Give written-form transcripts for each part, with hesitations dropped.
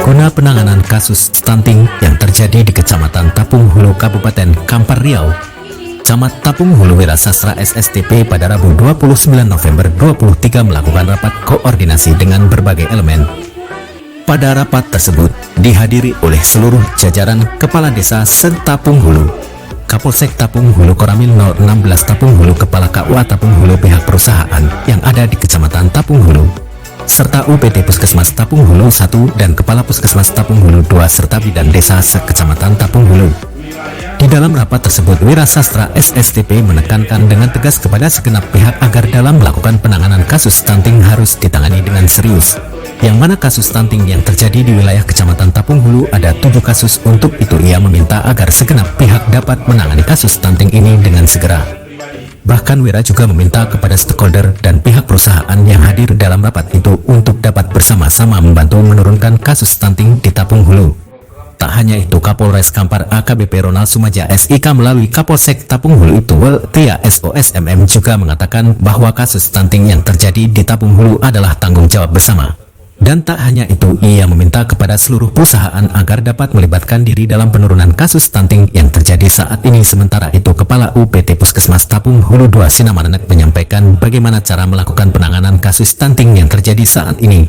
Guna penanganan kasus stunting yang terjadi di Kecamatan Tapung Hulu, Kabupaten Kampar Riau, Camat Tapung Hulu Wirasastra SSTP pada Rabu 29 November 2023 melakukan rapat koordinasi dengan berbagai elemen. Pada rapat tersebut dihadiri oleh seluruh jajaran Kepala Desa se-Tapung Hulu, Kapolsek Tapung Hulu Koramil 016 Tapung Hulu, Kepala KUA Tapung Hulu, pihak perusahaan yang ada di Kecamatan Tapung Hulu, serta UPT Puskesmas Tapung Hulu 1 dan Kepala Puskesmas Tapung Hulu 2 serta Bidan Desa se-Kecamatan Tapung Hulu. Di dalam rapat tersebut, Wirasastra SSTP menekankan dengan tegas kepada segenap pihak agar dalam melakukan penanganan kasus stunting harus ditangani dengan serius. Yang mana kasus stunting yang terjadi di wilayah Kecamatan Tapung Hulu ada 7 kasus. Untuk itu ia meminta agar segenap pihak dapat menangani kasus stunting ini dengan segera. Bahkan Wira juga meminta kepada stakeholder dan pihak perusahaan yang hadir dalam rapat itu untuk dapat bersama-sama membantu menurunkan kasus stunting di Tapung Hulu. Tak hanya itu, Kapolres Kampar AKBP Ronald Sumaja SIK melalui Kapolsek Tapung Hulu itu Tia SOSMM juga mengatakan bahwa kasus stunting yang terjadi di Tapung Hulu adalah tanggung jawab bersama. Dan tak hanya itu, ia meminta kepada seluruh perusahaan agar dapat melibatkan diri dalam penurunan kasus stunting yang terjadi saat ini. Sementara itu, Kepala UPT Puskesmas Tapung Hulu 2 Sinamanenek menyampaikan bagaimana cara melakukan penanganan kasus stunting yang terjadi saat ini.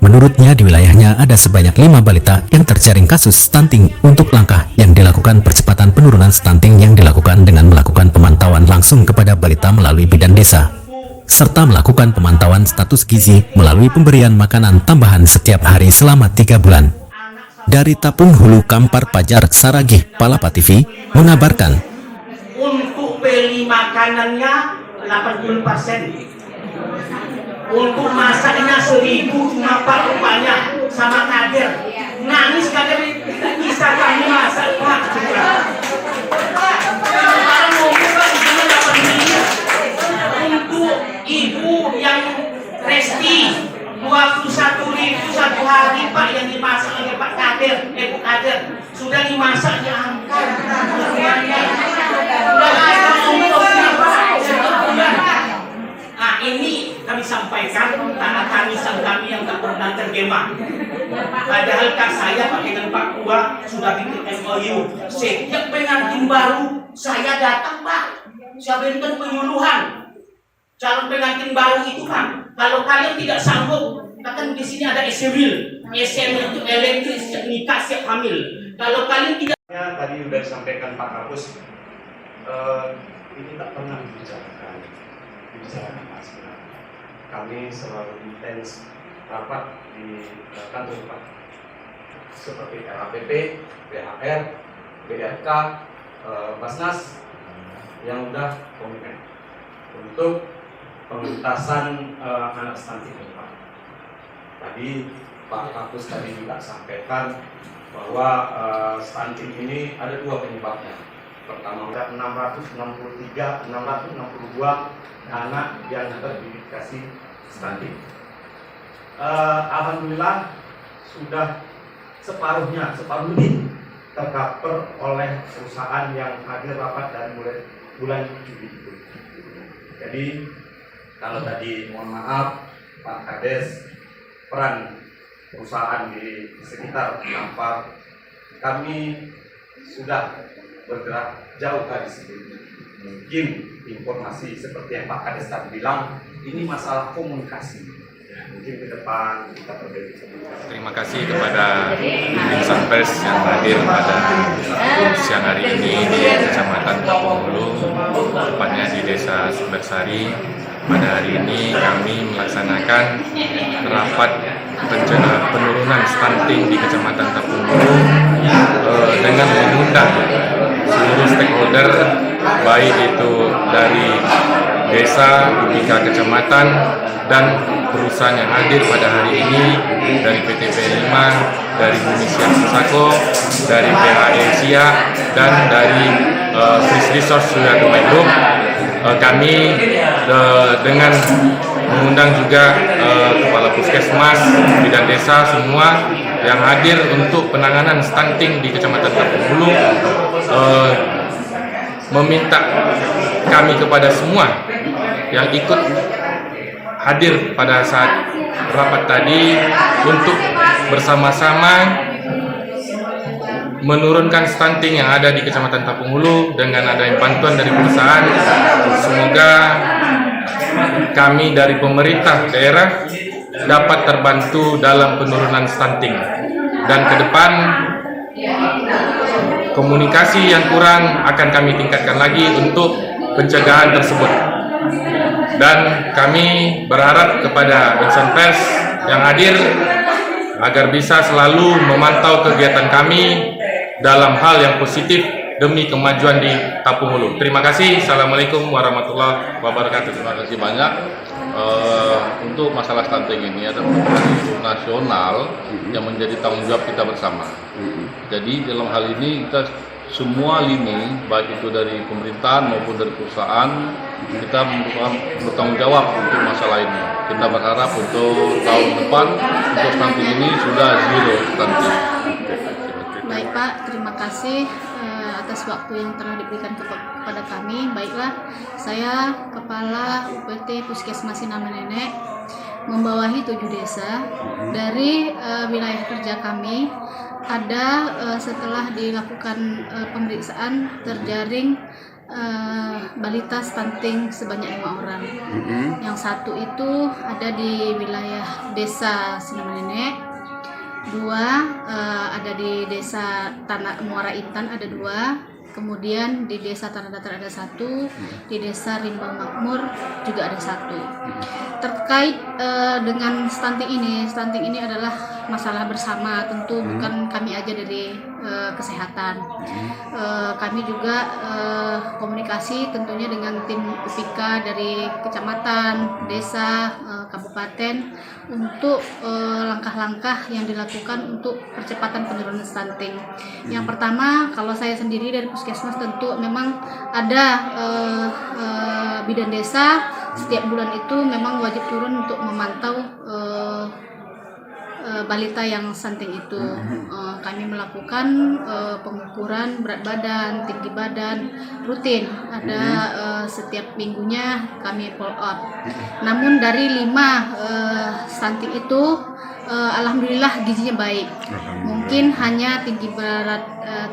Menurutnya di wilayahnya ada sebanyak 5 balita yang terjaring kasus stunting. Untuk langkah yang dilakukan, percepatan penurunan stunting yang dilakukan dengan melakukan pemantauan langsung kepada balita melalui bidan desa, serta melakukan pemantauan status gizi melalui pemberian makanan tambahan setiap hari selama 3 bulan. Dari Tapung Hulu, Kampar, Pajar Saragih, Palapa TV mengabarkan. Untuk beli makanannya 80%. Untuk masaknya 1.000 cuma Pak rupanya sama kader. Nangis kader bisa kami masak Pak. Untuk ibu yang resti 21.000 satu hari Pak yang dimasak oleh Pak Kader, Bu Kader sudah dimasak diangkat. Nah ini kami sampaikan karena kami yang tak pernah terjemah. Padahal saya Pak dengan Pak Kua sudah bikin MOU. Setiap pengantin baru saya datang Pak, saya berikan penyuluhan. Calon pengantin baru itu Pak, kalau kalian tidak sanggup, kan di sini ada SMIL itu elektris nikah siap hamil. Kalau kalian tidak, tadi sudah disampaikan Pak Kapus, ini tak pernah dibicarakan Mas. Kami selalu intens rapat di kantor Pak, seperti RAPP, BHR, BRK, Basnas yang sudah komitmen untuk pengentasan anak stunting Pak. Tadi Pak Kapus tadi juga sampaikan bahwa stunting ini ada 2 penyebabnya. Pertama, 662 anak yang teridentifikasi stunting. Alhamdulillah sudah separuh lebih tercover oleh perusahaan yang hadir rapat dari mulai bulan Juli itu. Jadi kalau tadi mohon maaf Pak Kades, peran perusahaan di sekitar Kampar, kami sudah bergerak jauh dari sebelumnya. Mungkin informasi seperti yang Pak Kades tadi bilang, ini masalah komunikasi. Mungkin ke depan kita perbaiki komunikasi. Terima kasih kepada insan pers yang hadir pada siang hari ini di Kecamatan Tapung Hulu, tepatnya di Desa Sumbersari. Pada hari ini kami melaksanakan rapat penurunan stunting di Kecamatan Tapung Hulu dengan mengundang seluruh stakeholder, baik itu dari desa, UPK kecamatan, dan perusahaan yang hadir pada hari ini dari PT P5, dari Indonesia Sako, dari PHE Sia, dan dari Fish Resource Surya Dubai Group. Kami dengan mengundang juga Kepala Puskesmas, Bidan Desa, semua yang hadir untuk penanganan stunting di Kecamatan Tapung Hulu, meminta kami kepada semua yang ikut hadir pada saat rapat tadi untuk bersama-sama menurunkan stunting yang ada di Kecamatan Tapung Hulu dengan adanya bantuan dari perusahaan. Semoga kami dari pemerintah daerah dapat terbantu dalam penurunan stunting, dan ke depan komunikasi yang kurang akan kami tingkatkan lagi untuk pencegahan tersebut. Dan kami berharap kepada insan pers yang hadir agar bisa selalu memantau kegiatan kami dalam hal yang positif demi kemajuan di Tapung Hulu. Terima kasih. Assalamualaikum warahmatullahi wabarakatuh. Terima kasih banyak. Untuk masalah stunting ini adalah isu nasional yang menjadi tanggung jawab kita bersama. Jadi dalam hal ini kita semua lini, baik itu dari pemerintahan maupun dari perusahaan, kita bertanggung jawab untuk masalah ini. Kita berharap untuk tahun depan untuk stunting ini sudah zero stunting. Baik Pak, terima kasih atas waktu yang telah diberikan kepada kami. Baiklah, saya Kepala UPT Puskesmas Sinama Nenek membawahi 7 desa. Dari wilayah kerja kami ada setelah dilakukan pemeriksaan terjaring balita stunting sebanyak 5 orang. Yang satu itu ada di wilayah desa Sinama Nenek, 2 ada di desa Tanah Muara Intan ada 2, kemudian di desa Tanah Datar ada 1, di desa Rimbang Makmur juga ada 1. Terkait dengan stunting ini adalah masalah bersama, tentu bukan kami aja dari kesehatan. Kami juga komunikasi tentunya dengan tim UPK dari kecamatan, desa, kabupaten untuk langkah-langkah yang dilakukan untuk percepatan penurunan stunting. Yang pertama, kalau saya sendiri dari Puskesmas tentu memang ada bidan desa setiap bulan itu memang wajib turun untuk memantau balita yang stunting itu. Kami melakukan pengukuran berat badan, tinggi badan rutin, ada setiap minggunya kami follow up. Namun dari 5 stunting itu alhamdulillah gizinya baik. Mungkin hanya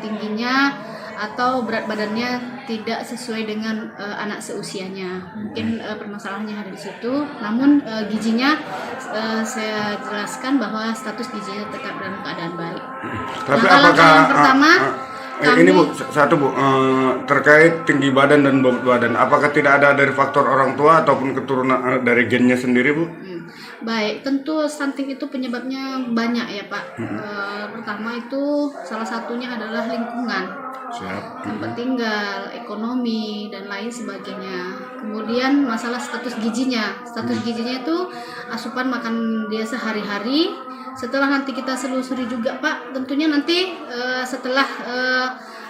tingginya atau berat badannya tidak sesuai dengan anak seusianya. Mungkin permasalahannya ada di situ. Namun gizinya saya jelaskan bahwa status gizinya tetap dalam keadaan baik. Tapi nah, apakah yang pertama ini Bu, terkait tinggi badan dan bobot badan, apakah tidak ada dari faktor orang tua ataupun keturunan dari gennya sendiri, Bu? Baik, tentu stunting itu penyebabnya banyak ya Pak. Pertama itu salah satunya adalah lingkungan, tempat tinggal, ekonomi, dan lain sebagainya. Kemudian masalah status gizinya. Status gizinya itu asupan makan dia sehari-hari. Setelah nanti kita selusuri juga Pak, tentunya nanti setelah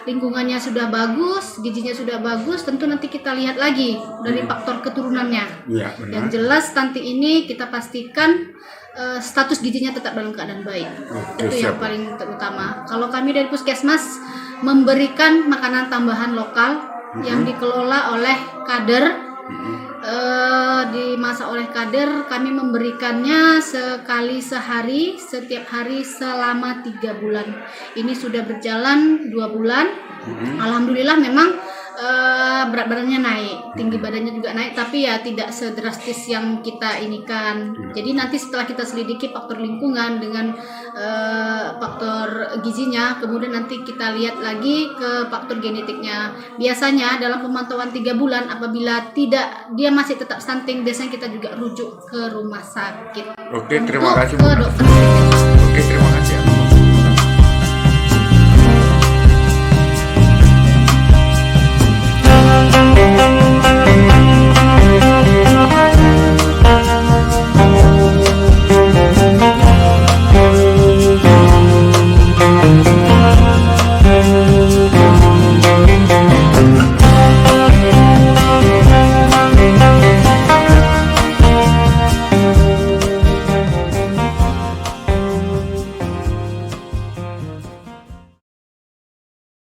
lingkungannya sudah bagus, gizinya sudah bagus, tentu nanti kita lihat lagi dari faktor keturunannya. Ya, benar. Yang jelas stunting ini kita pastikan status gizinya tetap dalam keadaan baik. Itu yang paling terutama. Kalau kami dari Puskesmas memberikan makanan tambahan lokal yang dikelola oleh kader, dimasak oleh kader, kami memberikannya sekali sehari, setiap hari selama 3 bulan. Ini sudah berjalan 2 bulan. Alhamdulillah memang berat badannya naik, tinggi badannya juga naik, tapi ya tidak sedrastis yang kita inikan. Jadi nanti setelah kita selidiki faktor lingkungan dengan faktor gizinya, kemudian nanti kita lihat lagi ke faktor genetiknya. Biasanya dalam pemantauan 3 bulan, apabila dia masih tetap stunting, biasanya kita juga rujuk ke rumah sakit. Oke, terima kasih, Ke Bu. dokter. Oke, terima kasih.